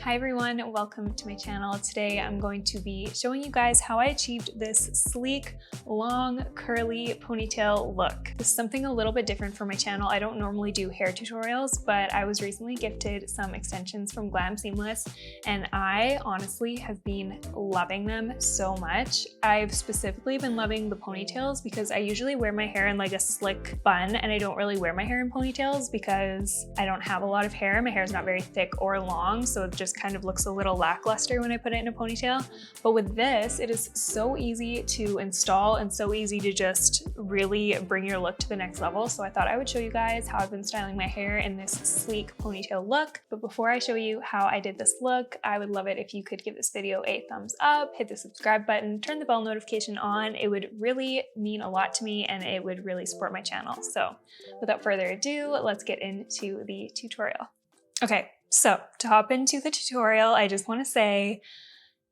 Hi everyone, welcome to my channel. Today I'm going to be showing you guys how I achieved this sleek, long, curly ponytail look. This is something a little bit different for my channel. I don't normally do hair tutorials, but I was recently gifted some extensions from Glam Seamless and I honestly have been loving them so much. I've specifically been loving the ponytails because I usually wear my hair in like a slick bun and I don't really wear my hair in ponytails because I don't have a lot of hair. My hair is not very thick or long, so it just kind of looks a little lackluster when I put it in a ponytail. But with this, it is so easy to install and so easy to just really bring your look to the next level. So I thought I would show you guys how I've been styling my hair in this sleek ponytail look. But before I show you how I did this look, I would love it if you could give this video a thumbs up, hit the subscribe button, turn the bell notification on. It would really mean a lot to me and it would really support my channel. So without further ado, let's get into the tutorial. Okay, so to hop into the tutorial, I just want to say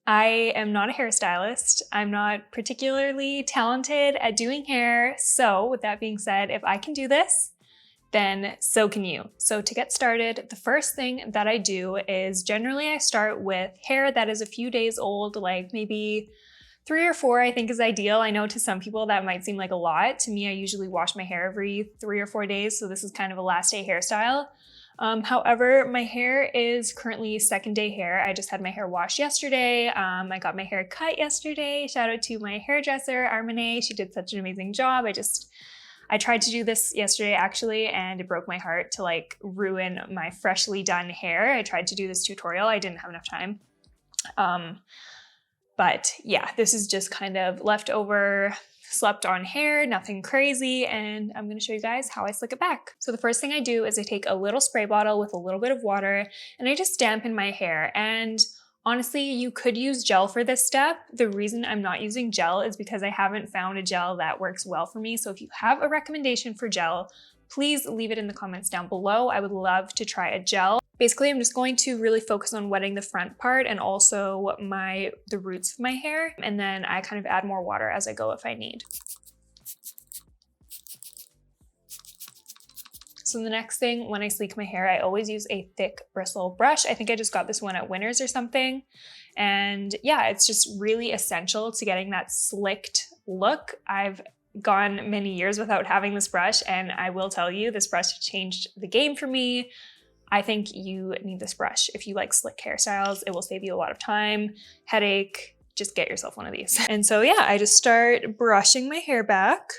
I am not a hairstylist. I'm not particularly talented at doing hair. So with that being said, if I can do this, then so can you. So to get started, the first thing that I do is generally I start with hair that is a few days old, like maybe 3 or 4 I think is ideal. I know to some people that might seem like a lot. To me, I usually wash my hair every 3 or 4 days. So this is kind of a last day hairstyle. However, my hair is currently second day hair. I just had my hair washed yesterday. I got my hair cut yesterday. Shout out to my hairdresser, Armene. She did such an amazing job. I tried to do this yesterday actually, and it broke my heart to like ruin my freshly done hair. I tried to do this tutorial. I didn't have enough time. But yeah, this is just kind of leftover slept on hair, nothing crazy, and I'm gonna show you guys how I slick it back. So the first thing I do is I take a little spray bottle with a little bit of water and I just dampen my hair. And honestly, you could use gel for this step. The reason I'm not using gel is because I haven't found a gel that works well for me. So if you have a recommendation for gel, please leave it in the comments down below. I would love to try a gel. Basically, I'm just going to really focus on wetting the front part and also the roots of my hair. And then I kind of add more water as I go if I need. So the next thing when I sleek my hair, I always use a thick bristle brush. I think I just got this one at Winners or something. And yeah, it's just really essential to getting that slicked look. I've gone many years without having this brush, and I will tell you, this brush changed the game for me. I think you need this brush. If you like slick hairstyles, it will save you a lot of time, headache, just get yourself one of these. And so yeah, I just start brushing my hair back.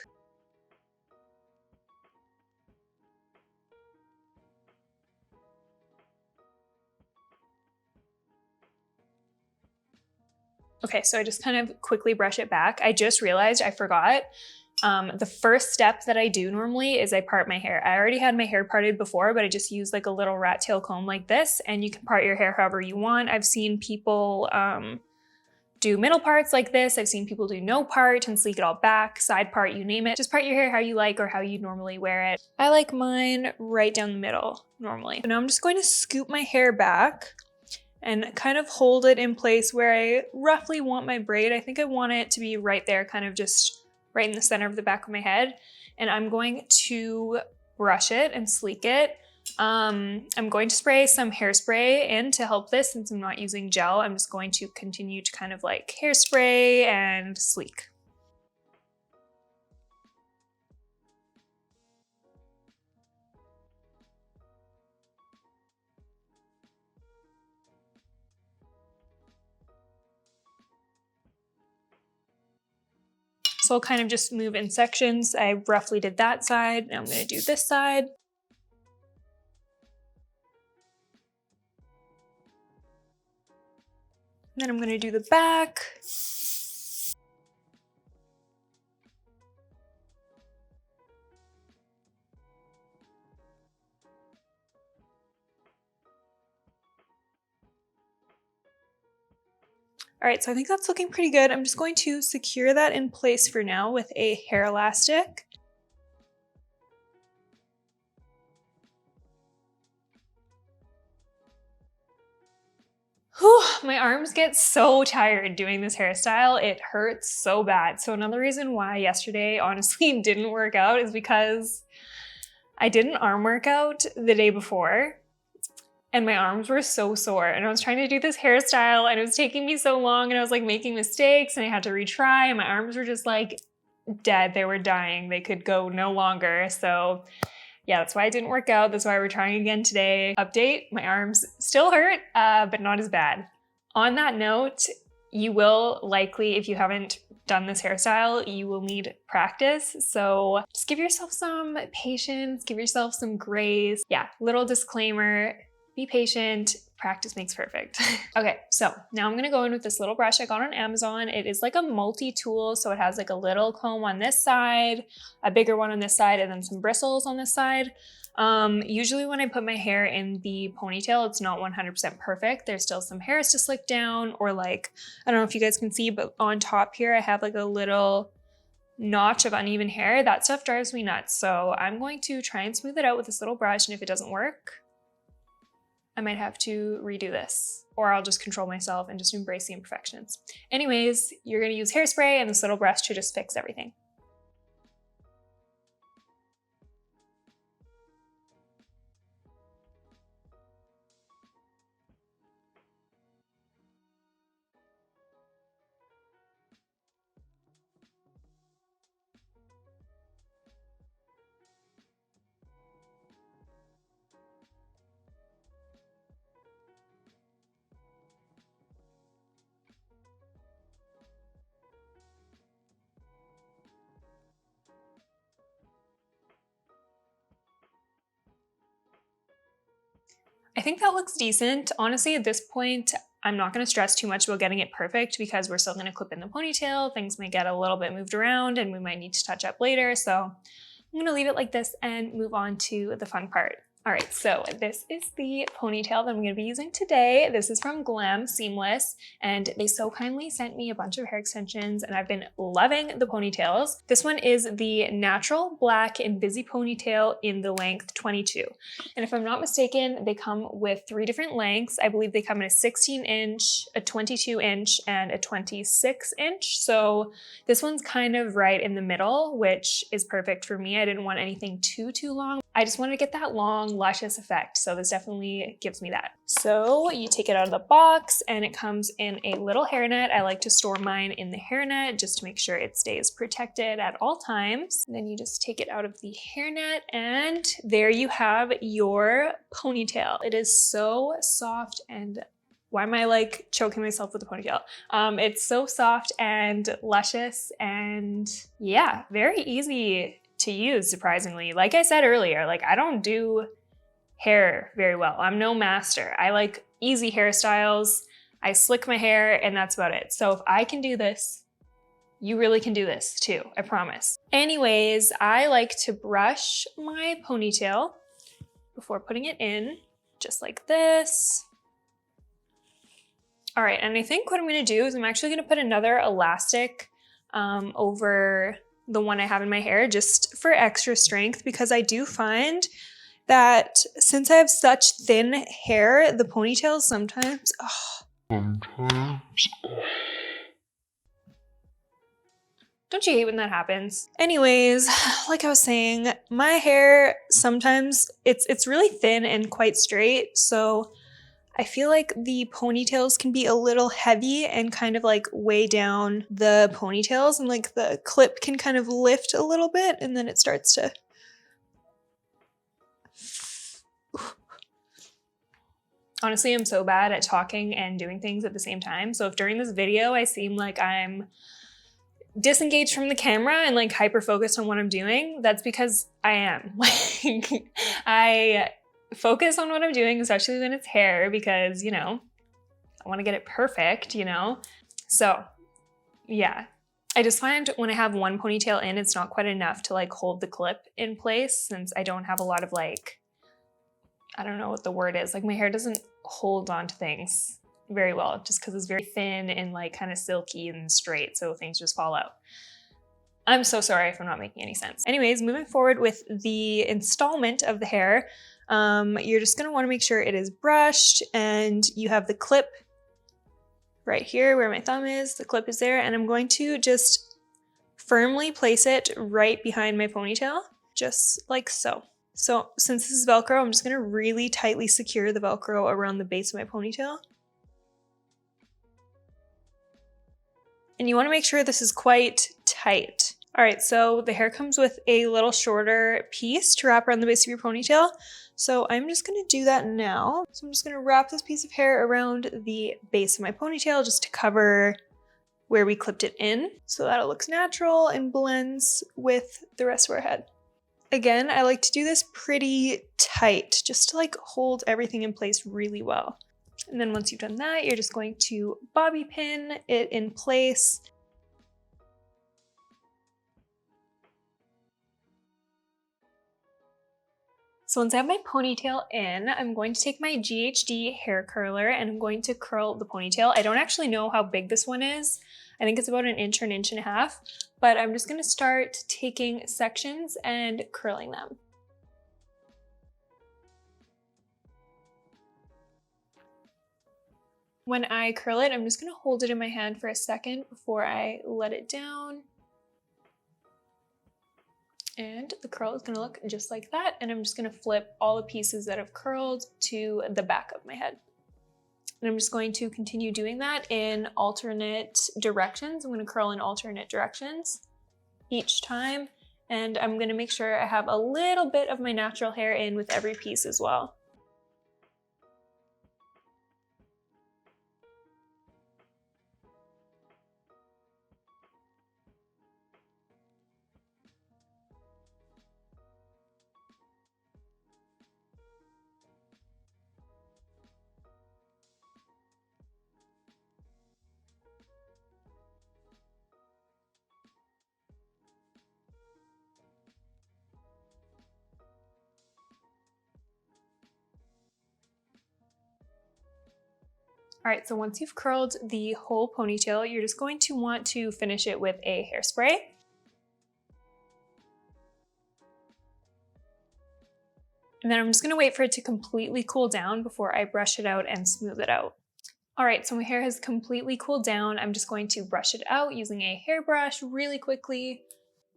Okay, so I just kind of quickly brush it back. I just realized I forgot. The first step that I do normally is I part my hair. I already had my hair parted before, but I just use like a little rat tail comb like this, and you can part your hair however you want. I've seen people do middle parts like this. I've seen people do no part and sleek it all back, side part, you name it. Just part your hair how you like or how you normally wear it. I like mine right down the middle normally. So now I'm just going to scoop my hair back and kind of hold it in place where I roughly want my braid. I think I want it to be right there, kind of just right in the center of the back of my head. And I'm going to brush it and sleek it. I'm going to spray some hairspray in to help this since I'm not using gel. I'm just going to continue to kind of like hairspray and sleek. So I'll kind of just move in sections. I roughly did that side. Now I'm going to do this side. And then I'm going to do the back. All right, so I think that's looking pretty good. I'm just going to secure that in place for now with a hair elastic. Whew, my arms get so tired doing this hairstyle. It hurts so bad. So another reason why yesterday honestly didn't work out is because I did an arm workout the day before and my arms were so sore, and I was trying to do this hairstyle and it was taking me so long, and I was like making mistakes and I had to retry, and my arms were just like dead. They were dying. They could go no longer. So yeah, that's why it didn't work out. That's why we're trying again today. Update, my arms still hurt, but not as bad. On that note, you will likely, if you haven't done this hairstyle, you will need practice. So just give yourself some patience, give yourself some grace. Yeah, little disclaimer, be patient. Practice makes perfect. Okay, so now I'm gonna go in with this little brush I got on Amazon. It is like a multi-tool, so it has like a little comb on this side, a bigger one on this side, and then some bristles on this side. Usually when I put my hair in the ponytail, it's not 100% perfect. There's still some hairs to slick down, or like, I don't know if you guys can see, but on top here, I have like a little notch of uneven hair. That stuff drives me nuts. So I'm going to try and smooth it out with this little brush, and if it doesn't work, I might have to redo this, or I'll just control myself and just embrace the imperfections. Anyways, you're gonna use hairspray and this little brush to just fix everything. I think that looks decent. Honestly, at this point, I'm not gonna stress too much about getting it perfect because we're still gonna clip in the ponytail. Things may get a little bit moved around and we might need to touch up later. So I'm gonna leave it like this and move on to the fun part. All right, so this is the ponytail that I'm gonna be using today. This is from Glam Seamless, and they so kindly sent me a bunch of hair extensions, and I've been loving the ponytails. This one is the natural black Invisi Ponytail in the length 22. And if I'm not mistaken, they come with 3 different lengths. I believe they come in a 16-inch, a 22-inch, and a 26-inch. So this one's kind of right in the middle, which is perfect for me. I didn't want anything too long. I just wanted to get that long, luscious effect. So this definitely gives me that. So you take it out of the box and it comes in a little hairnet. I like to store mine in the hairnet just to make sure it stays protected at all times. And then you just take it out of the hairnet and there you have your ponytail. It is so soft, and why am I like choking myself with the ponytail? It's so soft and luscious, and yeah, very easy to use, surprisingly. Like I said earlier, like I don't do hair very well. I'm no master. I like easy hairstyles. I slick my hair and that's about it. So if I can do this, you really can do this too, I promise. Anyways, I like to brush my ponytail before putting it in, just like this. All right, and I think what I'm gonna do is I'm actually gonna put another elastic over the one I have in my hair just for extra strength, because I do find that since I have such thin hair, the ponytails sometimes, don't you hate when that happens? Anyways, like I was saying, my hair sometimes, it's really thin and quite straight, so I feel like the ponytails can be a little heavy and kind of like weigh down the ponytails, and like the clip can kind of lift a little bit and then it starts to... Honestly, I'm so bad at talking and doing things at the same time. So if during this video I seem like I'm disengaged from the camera and like hyper focused on what I'm doing, that's because I am. Like, I focus on what I'm doing, especially when it's hair, because, you know, I want to get it perfect, you know? So yeah, I just find when I have one ponytail in, it's not quite enough to like hold the clip in place, since I don't have a lot of like, I don't know what the word is, like my hair doesn't hold on to things very well just because it's very thin and like kind of silky and straight, so things just fall out. I'm so sorry if I'm not making any sense. Anyways, moving forward with the installment of the hair, you're just gonna wanna make sure it is brushed and you have the clip right here where my thumb is, the clip is there, and I'm going to just firmly place it right behind my ponytail, just like so. So since this is Velcro, I'm just gonna really tightly secure the Velcro around the base of my ponytail. And you wanna make sure this is quite tight. All right, so the hair comes with a little shorter piece to wrap around the base of your ponytail. So I'm just gonna do that now. So I'm just gonna wrap this piece of hair around the base of my ponytail just to cover where we clipped it in so that it looks natural and blends with the rest of our head. Again, I like to do this pretty tight just to like hold everything in place really well. And then once you've done that, you're just going to bobby pin it in place. So once I have my ponytail in, I'm going to take my GHD hair curler and I'm going to curl the ponytail. I don't actually know how big this one is. I think it's about an inch or an inch and a half, but I'm just gonna start taking sections and curling them. When I curl it, I'm just gonna hold it in my hand for a second before I let it down. And the curl is gonna look just like that. And I'm just gonna flip all the pieces that have curled to the back of my head. And I'm just going to continue doing that in alternate directions. I'm gonna curl in alternate directions each time. And I'm gonna make sure I have a little bit of my natural hair in with every piece as well. All right, so once you've curled the whole ponytail, you're just going to want to finish it with a hairspray. And then I'm just gonna wait for it to completely cool down before I brush it out and smooth it out. All right, so my hair has completely cooled down. I'm just going to brush it out using a hairbrush really quickly.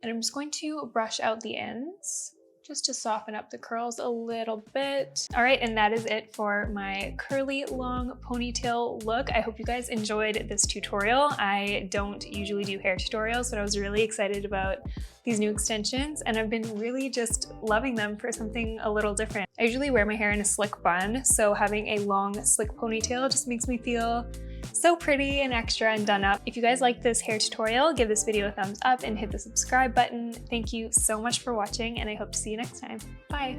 And I'm just going to brush out the ends just to soften up the curls a little bit. All right, and that is it for my curly long ponytail look. I hope you guys enjoyed this tutorial. I don't usually do hair tutorials, but I was really excited about these new extensions and I've been really just loving them for something a little different. I usually wear my hair in a slick bun, so having a long slick ponytail just makes me feel so pretty and extra and done up. If you guys like this hair tutorial, give this video a thumbs up and hit the subscribe button. Thank you so much for watching and I hope to see you next time. Bye.